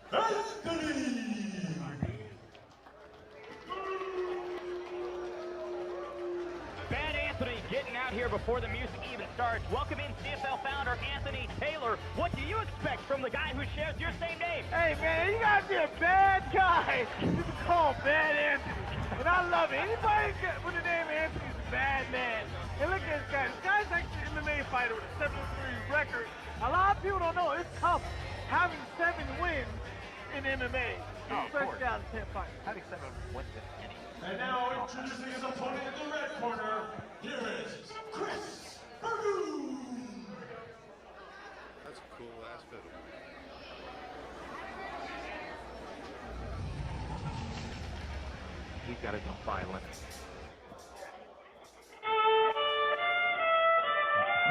Bad Anthony getting out here before the music even starts. Welcome in CFL founder Anthony Taylor. What do you expect from the guy who shares your same name? Hey man, you gotta be a bad guy to be called Bad Anthony. And I love it. Anybody with the name Anthony is a bad man. And look at this guy. This guy's actually an MMA fighter with a 7-3 record. A lot of people don't know it's tough having 7 wins in MMA. Especially out of 10 fights. Having 7 wins in any. And now introducing his opponent in the red corner, here is Chris Burgoon. That's a cool ass fiddle. He's got his own violin.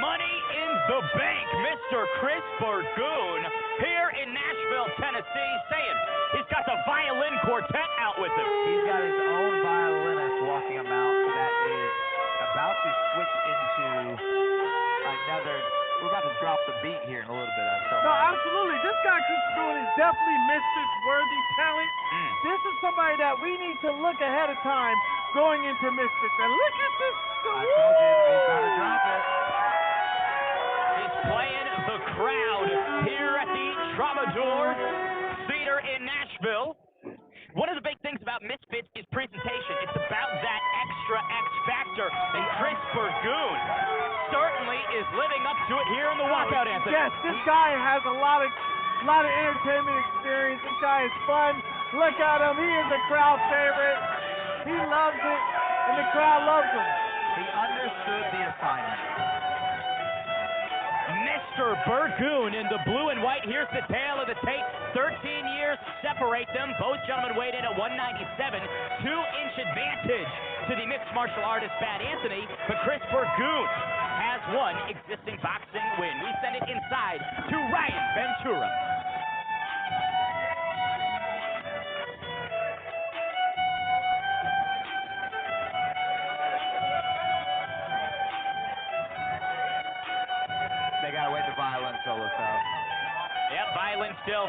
Money in the bank, Mr. Chris Burgoon here in Nashville, Tennessee, saying he's got the violin quartet out with him. He's got his own violinist walking him out that is about to switch into another. We're about to drop the beat here in a little bit. No, absolutely. This guy, Chris Burgoon, is definitely Misfits-worthy talent. This is somebody that we need to look ahead of time going into Misfits. And look at this. I told you he's got to drop it. He's playing the crowd here at the Troubadour Theater in Nashville. One of the big things about Misfits is presentation. It's about that extra X factor, and Chris Burgoon certainly is living up to it here in the walkout, Anthony. Yes, this guy has a lot of entertainment experience. This guy is fun. Look at him. He is a crowd favorite. He loves it, and the crowd loves him. He understood the assignment. Mr. Burgoon in the blue and white. Here's the tail of the tape. 13 years separate them. Both gentlemen weighed in at 197. 2-inch advantage to the mixed martial artist Bad Anthony, but Chris Burgoon has one existing boxing win. We send it inside to Ryan Ventura. They gotta wait the violin solos out. Yep, violin still.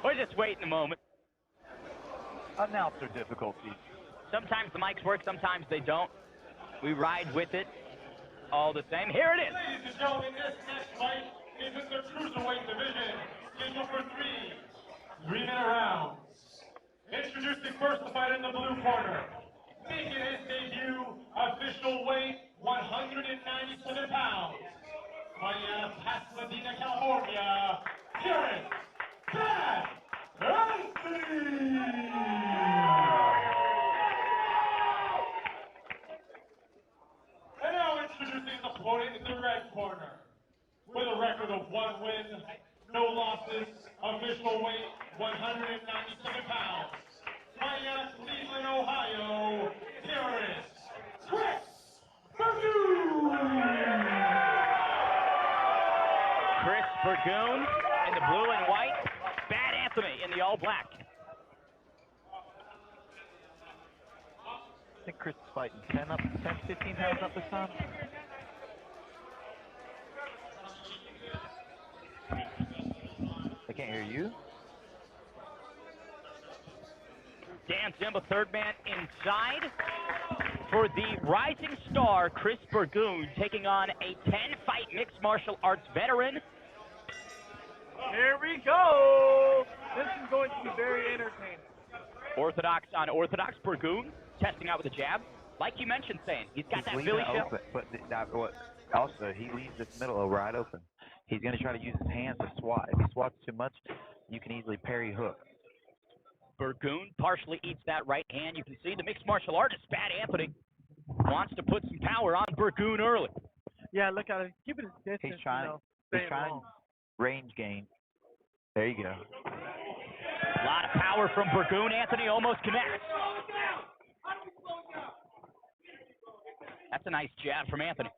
We're just waiting a moment. Announcer difficulties. Sometimes the mics work, sometimes they don't. We ride with it all the same. Here it is. Ladies and gentlemen, this next fight is in the cruiserweight division, scheduled for 3-minute rounds. Introducing first the fighter in the blue corner, making his debut, official weight 197 pounds. Fighting out of Pasadena, California, here is Bad Anthony. And now introducing the opponent in the red corner. With a record of 1 win, no losses, official weight 197 pounds. Fighting out of Cleveland, Ohio, here is Chris Burgoon. Chris Burgoon in the blue and white. Bad Anthony in the all black. I think Chris is fighting 10, 15 pounds up this time. I can't hear you. Dan Zimba, third man inside for the rising star, Chris Burgoon, taking on a 10-fight mixed martial arts veteran. Here we go. This is going to be very entertaining. Orthodox on orthodox. Burgoon testing out with a jab. Like you mentioned, saying he's got that Philly shell. But also, he leaves this middle wide open. He's going to try to use his hands to swat. If he swats too much, you can easily parry hook. Burgoon partially eats that right hand. You can see the mixed martial artist, Bad Anthony, wants to put some power on Burgoon early. Yeah, look at it. Keep it a distance. He's trying, range gain. There you go. A lot of power from Burgoon. Anthony almost connects. That's a nice jab from Anthony.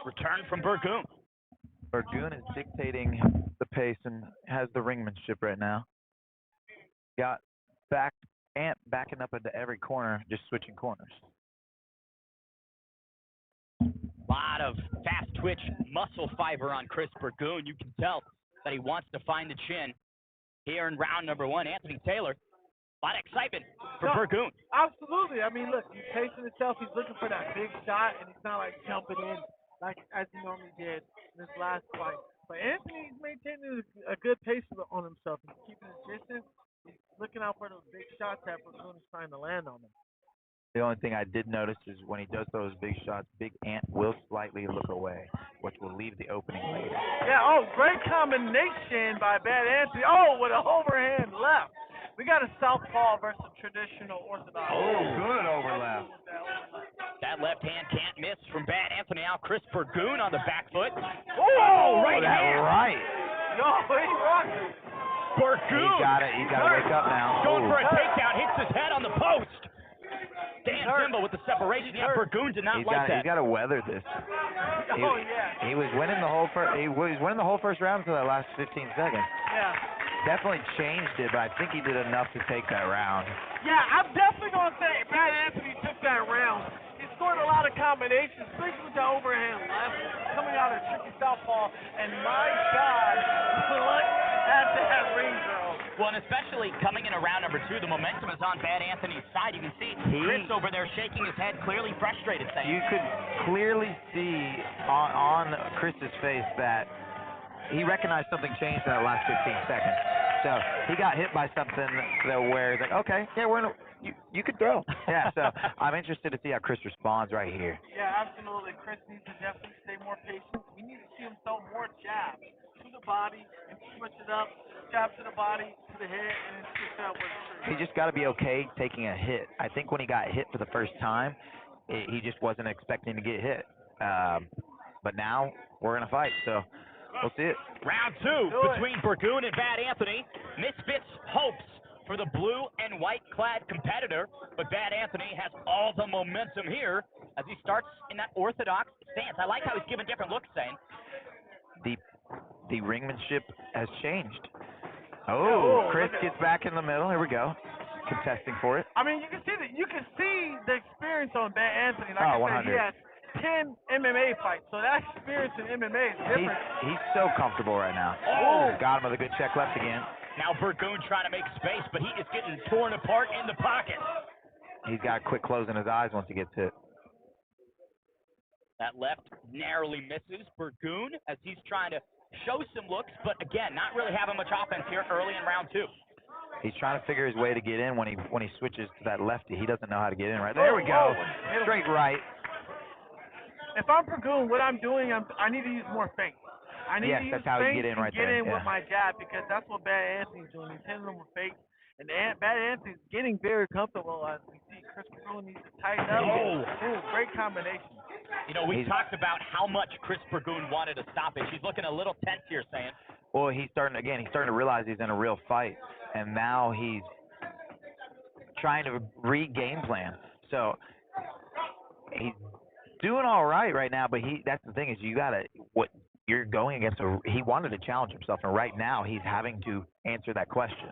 Return from Burgoon. Burgoon is dictating the pace and has the ringmanship right now. Got Ant backing up into every corner, just switching corners. Lot of fast twitch muscle fiber on Chris Burgoon. You can tell that he wants to find the chin here in round number 1. Anthony Taylor, a lot of excitement for Burgoon. Absolutely. I mean, look, he's pacing himself. He's looking for that big shot, and he's not like jumping in like as he normally did in his last fight. But Anthony's maintaining a good pace on himself. He's keeping his distance. He's looking out for those big shots that Burgoon is trying to land on him. The only thing I did notice is when he does those big shots, Big Ant will slightly look away, which will leave the opening later. Yeah, great combination by Bad Anthony. With an overhand left. We got a southpaw versus traditional orthodox. Good overlap. That left hand can't miss from Bad Anthony. Now Chris Burgoon on the back foot. Right hand. Right. No, he's rocking. Burgoon. He got it. He got to wake up now. Going for a takedown. Hits his head on the post. Dan Zimba with the separation. Yeah, Burgoon did not like that. He's got to weather this. He was winning the whole first. He was winning the whole first round until that last 15 seconds. Yeah. Definitely changed it, but I think he did enough to take that round. Yeah, I'm definitely gonna say Bad Anthony took that round. He scored a lot of combinations, especially with the overhand left, coming out of tricky southpaw. And my God, look at that ring, girl. Well, and especially coming in round number 2, the momentum is on Bad Anthony's side. You can see Chris over there shaking his head, clearly frustrated. You could clearly see on Chris's face that he recognized something changed in that last 15 seconds. So he got hit by something where he's like, okay, yeah, you could throw. Yeah, so I'm interested to see how Chris responds right here. Yeah, absolutely. Chris needs to definitely stay more patient. We need to see him throw more jabs to the body and switch it up, jab to the body, to the head, and then switch it up with the tree. He just got to be okay taking a hit. I think when he got hit for the first time, he just wasn't expecting to get hit. But now we're going to fight, so we'll see it. Round 2 between Burgoon and Bad Anthony. Misfits hopes for the blue and white clad competitor, but Bad Anthony has all the momentum here as he starts in that orthodox stance. I like how he's giving different looks, saying. The ringmanship has changed. Chris gets back in the middle. Here we go. Contesting for it. I mean, you can see the experience on Bad Anthony. Like I said, he has 10 MMA fights, so that experience in MMA is different. He's so comfortable right now. Got him with a good check left again. Now Burgoon trying to make space, but he is getting torn apart in the pocket. He's got a quick close in his eyes once he gets hit. That left narrowly misses Burgoon as he's trying to show some looks, but again, not really having much offense here early in round 2. He's trying to figure his way to get in when he switches to that lefty. He doesn't know how to get in right there. We go. Straight right. If I'm Burgoon, what I'm doing, I need to use more feint. I need to use that's how feint you get in right and get there. in with my jab, because that's what Bad Anthony's doing. He's hitting them with feint. And Bad Anthony's getting very comfortable as we see Chris Burgoon needs to tighten up. Great combination. You know, we talked about how much Chris Burgoon wanted to stop it. He's looking a little tense here, saying. Well, he's starting to realize he's in a real fight, and now he's trying to re-game plan. So he's doing all right now, but that's the thing is you're going against he wanted to challenge himself, and right now he's having to answer that question.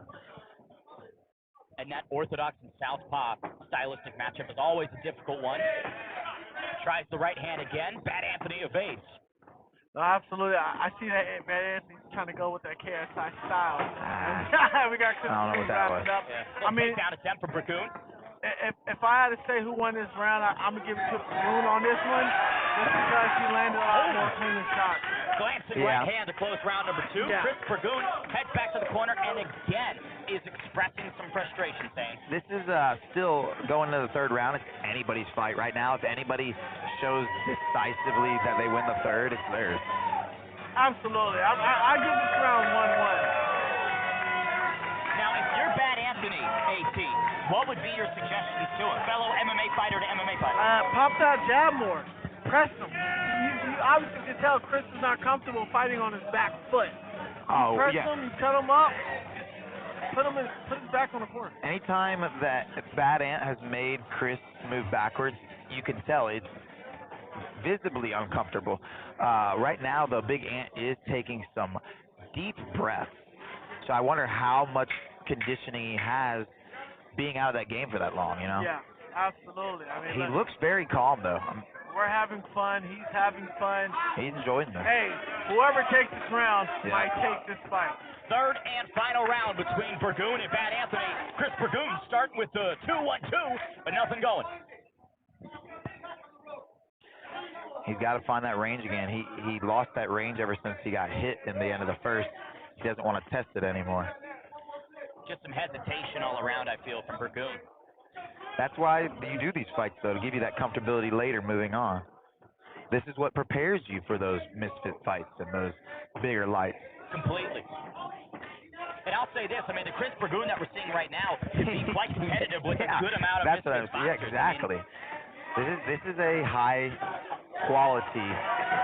And that orthodox and southpaw stylistic matchup is always a difficult one. Tries the right hand again. Bad Anthony evades. No, absolutely. I see that Bad Anthony's trying to go with that KSI style. We got Chris Burgoon wrapping up. Yeah. I mean, takedown attempt for Burgoon. If I had to say who won this round, I'm going to give it to Burgoon on this one, just because he landed a lot more clean shots. Glancing right hand to close round number 2. Yeah. Chris Burgoon heads back to the corner and again is expressing some frustration, saying. This is still going to the 3rd round. It's anybody's fight right now. If anybody shows decisively that they win the 3rd, it's theirs. Absolutely. I give this round 1-1. Now, if you're Bad Anthony, AT, what would be your suggestions to a fellow MMA fighter to MMA fighter? Pop that jab more. Press him. You obviously can tell Chris is not comfortable fighting on his back foot. Press him, you cut him up, put his back on the corner. Anytime that Bad Ant has made Chris move backwards, you can tell visibly uncomfortable. Right now, the big ant is taking some deep breaths. So I wonder how much conditioning he has being out of that game for that long, you know? Yeah, absolutely. I mean, He look, looks very calm, though. we're having fun. He's having fun. He's enjoying this. Hey, whoever takes this round Yeah. might take this fight. Third and final round between Burgoon and Bad Anthony. Chris Burgoon starting with the 2-1-2, but nothing going. He's got to find that range again. He lost that range ever since he got hit in the end of the first. He doesn't want to test it anymore. Just some hesitation all around, I feel, from Burgoon. That's why you do these fights, though, to give you that comfortability later moving on. This is what prepares you for those misfit fights and those bigger lights. Completely. And I'll say this, I mean, the Chris Burgoon that we're seeing right now is being quite competitive with a good amount of That's what misfit yeah, boxers. exactly. This is a high quality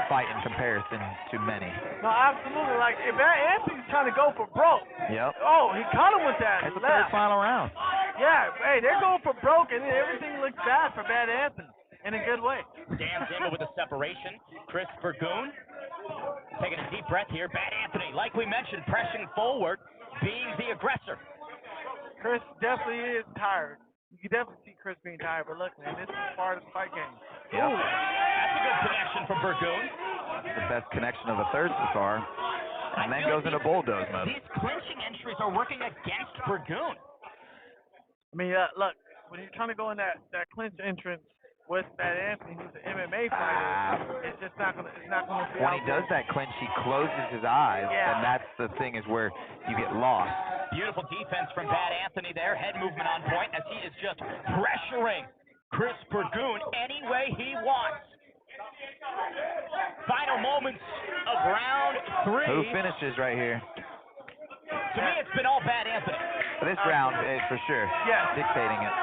fight in comparison to many. No, absolutely. Like, if Bad Anthony's trying to go for broke. Yep. Oh, he caught him with that That's the third left. final round. Yeah, hey, they're going for broke, and everything looks bad for Bad Anthony in a good way. Dan Zimmer with a separation. Chris Burgoon taking a deep breath here. Bad Anthony, like we mentioned, pressing forward, being the aggressor. Chris definitely is tired. You can definitely see Chris being tired, but look, man, this is part of the fight game. Yep. Ooh, that's a good connection from Burgoon. The best connection of the third so far. And then goes into bulldoze mode. These clinching entries are working against Burgoon. I mean, look, when you're trying to go in that clinch entrance with Bad Anthony, who's an MMA fighter, it's just not gonna be. When he does that clinch, he closes his eyes, Yeah. and that's the thing is where you get lost. Beautiful defense from Bad Anthony there. Head movement on point as he is just pressuring Chris Burgoon any way he wants. Final moments of round 3. Who finishes right here? To me, it's been all Bad Anthony. This round is for sure Yeah. dictating it,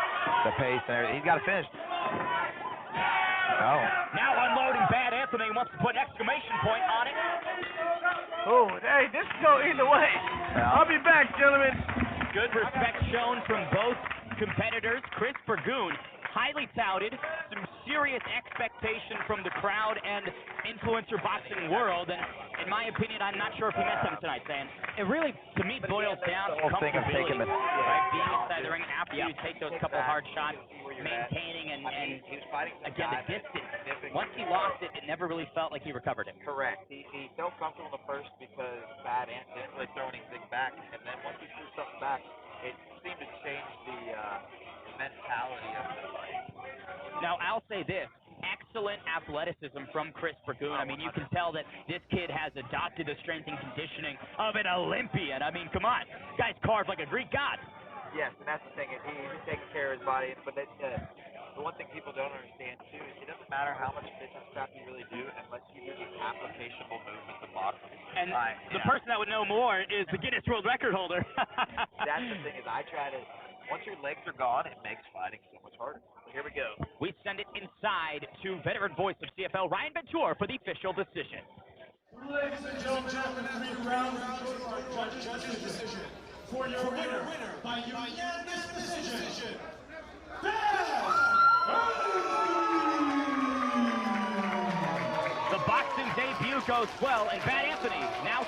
the pace and everything. He's got to finish. Oh, Now unloading Bad Anthony wants to put an exclamation point on it. Oh, hey, this can go either way. Yeah. I'll be back, gentlemen. Good respect shown from both competitors. Chris Burgoon, highly touted, some serious expectation from the crowd and influencer boxing world. And in my opinion, I'm not sure if he met them tonight, Sam. It really, to me, boils down to the whole thing of comfortability, taking the right? Being inside the ring after you take those couple hard shots, maintaining and he was fighting some again, the guy that distance. significantly- Once he lost it, it never really felt like he recovered it. Correct. He felt comfortable in the first because Bad Ant didn't really throw anything back, and then once he threw something back, it seemed to change the mentality of the fight. Now, I'll say this. Excellent athleticism from Chris Burgoon. I mean, you can tell that this kid has adopted the strength and conditioning of an Olympian. I mean, come on. Guy's carved like a Greek god. Yes, and that's the thing. He's taking care of his body, but the one thing people don't understand too is it doesn't matter how much fitness crap you really do unless you do these applicational movements of boxing. And Right, the yeah. person that would know more is the Guinness World Record holder. That's the thing is I try to. Once your legs are gone, it makes fighting so much harder. So here we go. We send it inside to veteran voice of CFL, Ryan Ventura, for the official decision. Ladies and gentlemen, 3 rounds judges' decision. For your winner, by unanimous decision, The boxing debut goes well, and Bad Anthony now